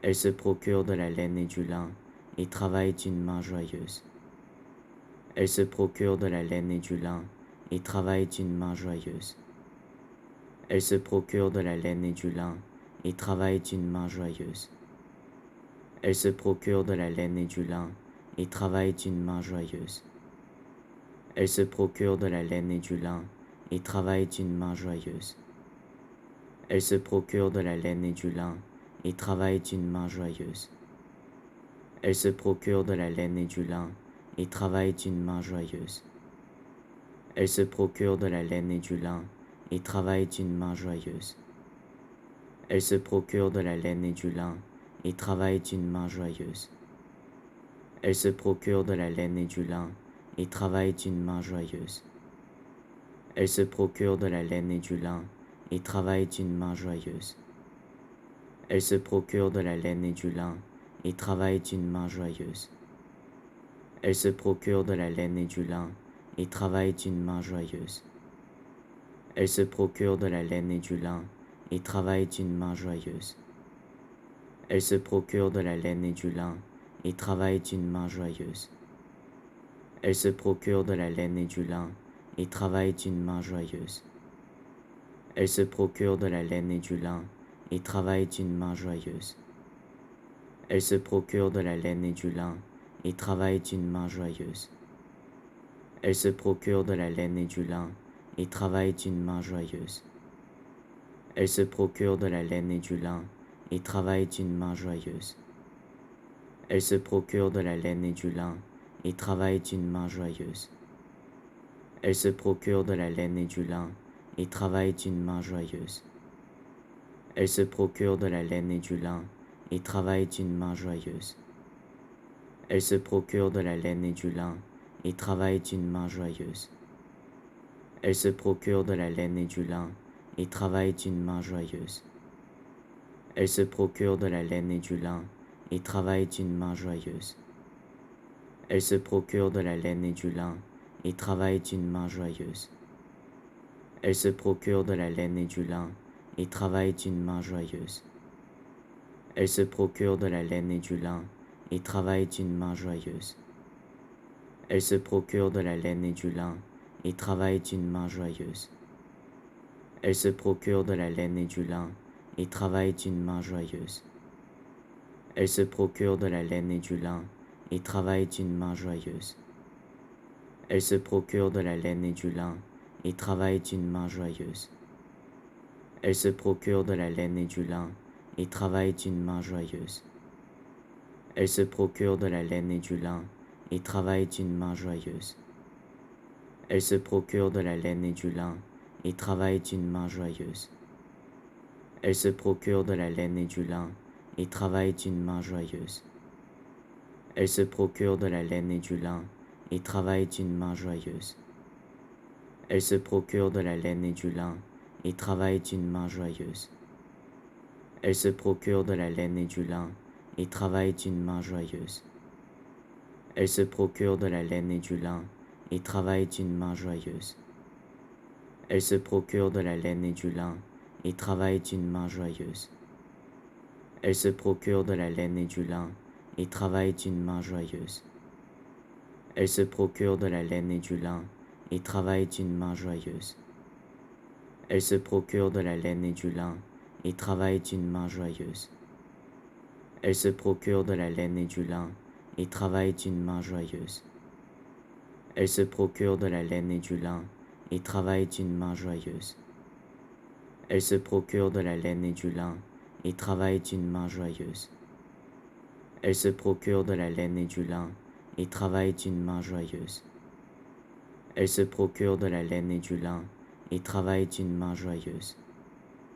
Elle se procure de la laine et du lin et travaille d'une main joyeuse. Elle se procure de la laine et du lin et travaille d'une main joyeuse. Elle se procure de la laine et du lin et travaille d'une main joyeuse. Elle se procure de la laine et du lin et travaille d'une main joyeuse. Elle se procure de la laine et du lin et travaille d'une main joyeuse. Elle se procure de la laine et du lin et travaille d'une main joyeuse. Elle se procure de la laine et du lin et travaille d'une main joyeuse. Elle se procure de la laine et du lin et travaille d'une main joyeuse. Elle se procure de la laine et du lin et travaille d'une main joyeuse. Elle se procure de la laine et du lin et travaille d'une main joyeuse. Elle se procure de la laine et du lin et travaille d'une main joyeuse. Elle se procure de la laine et du lin et travaille d'une main joyeuse. Elle se procure de la laine et du lin et travaille d'une main joyeuse. Elle se procure de la laine et du lin et travaille d'une main joyeuse. Elle se procure de la laine et du lin et travaille d'une main joyeuse. Elle se procure de la laine et du lin et travaille d'une main joyeuse. Elle se procure de la laine et du lin et travaille d'une main joyeuse. Elle se procure de la laine et du lin et travaille d'une main joyeuse. Elle se procure de la laine et du lin et travaille d'une main joyeuse. Elle se procure de la laine et du lin et travaille d'une main joyeuse. Elle se procure de la laine et du lin et travaille d'une main joyeuse. Elle se procure de la laine et du lin et travaille d'une main joyeuse. Elle se procure de la laine et du lin et travaille d'une main joyeuse. Elle se procure de la laine et du lin et travaille d'une main joyeuse. Elle se procure de la laine et du lin et travaille d'une main joyeuse. Elle se procure de la laine et du lin et travaille d'une main joyeuse. Elle se procure de la laine et du lin et travaille d'une main joyeuse. Elle se procure de la laine et du lin et travaille d'une main joyeuse. Elle se procure de la laine et du lin et travaille d'une main joyeuse. Elle se procure de la laine et du lin et travaille d'une main joyeuse. Elle se procure de la laine et du lin et travaille d'une main joyeuse. Elle se procure de la laine et du lin et travaille d'une main joyeuse. Elle se procure de la laine et du lin et travaille d'une main joyeuse. Elle se procure de la laine et du lin et travaille d'une main joyeuse. Elle se procure de la laine et du lin et travaille d'une main joyeuse. Elle se procure de la laine et du lin et travaille d'une main joyeuse. Elle se procure de la laine et du lin et travaille d'une main joyeuse. Elle se procure de la laine et du lin et travaille d'une main joyeuse. Elle se procure de la laine et du lin et travaille d'une main joyeuse. Elle se procure de la laine et du lin et travaille d'une main joyeuse. Elle se procure de la laine et du lin et travaille d'une main joyeuse. Elle se procure de la laine et du lin et travaille d'une main joyeuse. Elle se procure de la laine et du lin et travaille d'une main joyeuse. Elle se procure de la laine et du lin et travaille d'une main joyeuse. Elle se procure de la laine et du lin et travaille d'une main joyeuse. Elle se procure de la laine et du lin et travaille d'une main joyeuse. Elle se procure de la laine et du lin et travaille d'une main joyeuse. Elle se procure de la laine et du lin et travaille d'une main joyeuse. Elle se procure de la laine et du lin et travaille d'une main joyeuse. Elle se procure de la laine et du lin et travaille d'une main joyeuse.